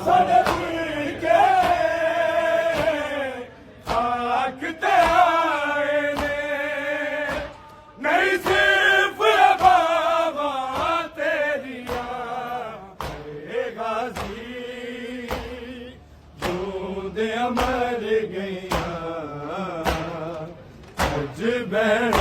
ਸਾਡੇ ਪੀਰ ਕੇ ਖਾਕ ਤੇ ਆਏ ਨੇ ਨਹੀਂ ਸਿਰਫ ਬਾਬਾ ਤੇਰੀਆਂ ਏ ਗਾਜ਼ੀ ਜੋ ਦੇ ਅਮਰ ਗਈਆਂ ਅੱਜ ਬੈਣ